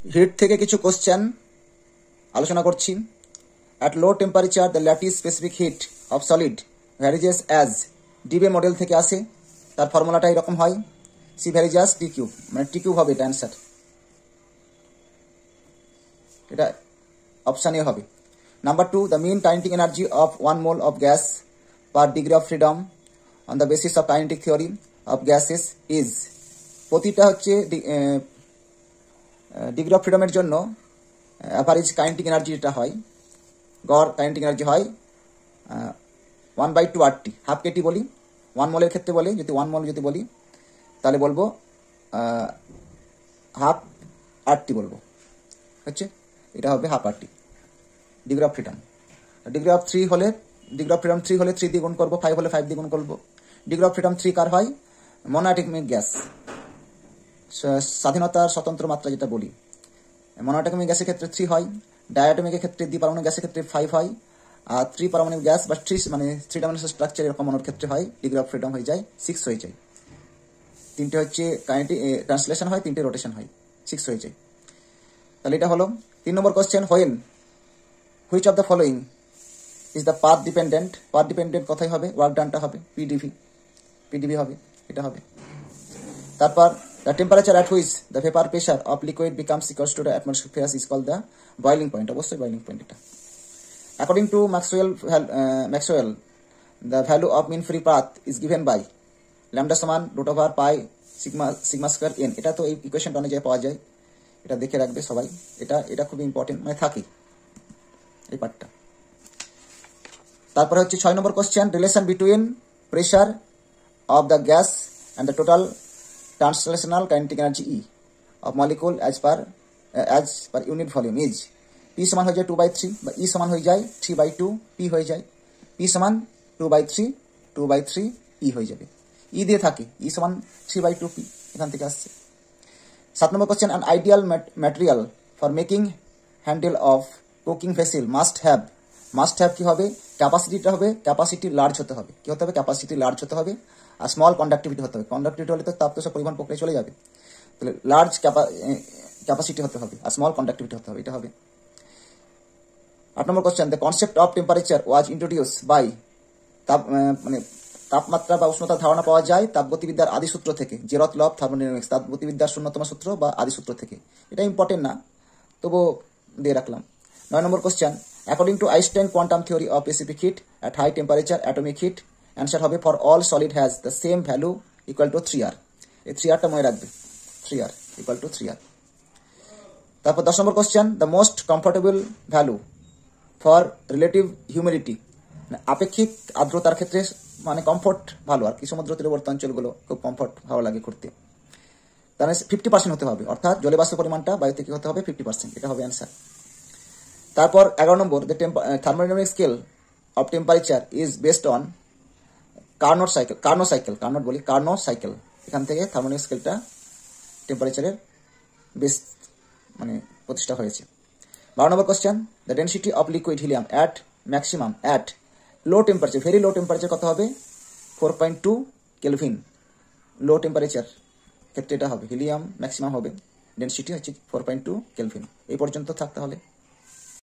Hit থেকে কিছু question আলোচনা করছি। At low temperature the lattice specific heat of solid varies as Debye model থেকে আসে। তার ফর্মুলাটা এরকম হয়, সি ভ্যারিজাস টি কিউব, মানে টি কিউব হবে এটা অ্যান্সার, এটা অপশান এ হবে। Number 2, the mean kinetic energy of 1 mole of gas per degree of freedom on the basis of kinetic theory of gases is. প্রতিটা হচ্ছে ডিগ্রি অফ ফ্রিডমের জন্য average kinetic energy যেটা হয়, গড় কাইনেটিক এনার্জি হয় 1/2 RT, half Katie বলি। 1 মোলের ক্ষেত্রে বলে, যদি 1 মোল যদি বলি তাহলে বলবো হাফ RT বলবো, হচ্ছে এটা হবে half RT degree of freedom. Degree of 3 হলে, ডিগ্রি অফ ফ্রিডম 3 হলে 3 দিয়ে গুণ করবো, 5 হলে 5 দিয়ে গুণ করবো। ডিগ্রি অফ ফ্রিডম 3 কার হয়? মনোঅ্যাটমিক গ্যাস, স্বাধীনতার স্বতন্ত্র মাত্রা যেটা বলি। মনোঅ্যাটমিক গ্যাসের ক্ষেত্রে 3 হয়, ডায়াটমিকের ক্ষেত্রে দ্বিপারমাণবিক গ্যাসের ক্ষেত্রে 5 হয়, আর ত্রিপারমাণবিক গ্যাস বা মানে 3 ডাইমেনশনাল স্ট্রাকচার এরকম মনোর ক্ষেত্রে হয় ডিগ্রি অফ ফ্রিডম হয়ে যায় 6 হয়ে যায়। 3টে হচ্ছে কাইনেটিক ট্রান্সলেশন হয়, 3টে রোটেশন হয়, 6 হয়ে যায়। তাহলে এটা হলো 3 নম্বর question. When which of the following is the path dependent. Path dependent কথাই হবে, ওয়ার্ক ডানটা হবে পিডিভি হবে, এটা হবে। তারপর the temperature at which the vapor pressure of liquid becomes equal to the atmosphere is called the boiling point, অবশ্যই boiling point এটা। According to Maxwell, the value of mean free path is given by lambda সমান √pi sigma square n। এটা তো এই ইকুয়েশনটা অনুযায়ী পাওয়া যায়, এটা দেখে রাখবে সবাই, এটা খুব ইম্পর্টেন্ট, মানে থাকে এই পার্টটা। তারপরে হচ্ছে 6 নম্বর question, relation between pressure of the gas and the total translational kinetic energy E of molecule as per unit volume is. P সমান হয়ে যায় 2/3 বা ই সমান হয়ে যায় 3/2, পি হয়ে যায়, পি সমান 2/3 পি হয়ে যাবে, ই দিয়ে থাকে, ই সমান 3/2 পি, এখান থেকে আসছে। 7 নম্বর question, an ideal material for making handle of cooking vessel must have কি হবে? ক্যাপাসিটিটা হবে, ক্যাপাসিটি লার্জ হতে হবে। কি হতে হবে? ক্যাপাসিটি লার্জ হতে হবে, আর স্মল কন্ডাক্টিভিটি হতে হবে। কন্ডাক্টিভিটি হলে তো তাপ তো সব পরিবহন প্রক্রিয়া চলে যাবে, তাহলে লার্জ ক্যাপাসিটি হতে হবে আর স্মল কন্ডাক্টিভিটি হতে হবে, এটা হবে। 8 নম্বর question, the concept of temperature was introduce by, মানে তাপমাত্রা বা উষ্ণতার ধারণা পাওয়া যায় তাপগতিবিদ্যার আদি সূত্র থেকে, জেরথ ল অফ থার্মোডাইনামিক্স, তাপগতিবিদ্যার শূন্যতম সূত্র বা আদি সূত্র থেকে। এটা ইম্পর্টেন্ট না, তবুও দিয়ে রাখলাম। 9 নম্বর question, according to Einstein quantum theory of specific heat at high temperature atomic heat, answer হবে for all solid has the same value equal to 3R। এই 3Rটা মনে রাখবে, 3R ইকুয়াল টু 3R। তারপর 10 নম্বর question, the most comfortable value for relative humidity, আপেক্ষিক আর্দ্রতার ক্ষেত্রে, মানে কমফোর্ট ভালো আর কি, সমুদ্র তীরবর্তী অঞ্চলগুলো খুব কমফোর্ট ভালো লাগে করতে, তাহলে 50% হতে হবে, অর্থাৎ জলীয় বাষ্পের পরিমাণটা বায়ুতে কি হতে হবে? 50%, এটা হবে অ্যান্সার। তারপর 11 নম্বর, the thermodynamic scale of temperature is based on Carnot cycle. এখান থেকে থার্মোডাইনামিক স্কেলটা টেম্পারেচারের বেস মানে প্রতিষ্ঠা হয়েছে। 12 নম্বর question, the density of liquid helium at maximum at low temperature, very low temperature কত হবে? 4.2 কেলভিন। লো টেম্পারেচার ক্ষেত্রে এটা হবে, হিলিয়াম ম্যাক্সিমাম হবে, ডেনসিটি হচ্ছে 4.2 কেলভিন। এই পর্যন্ত থাকতে হলে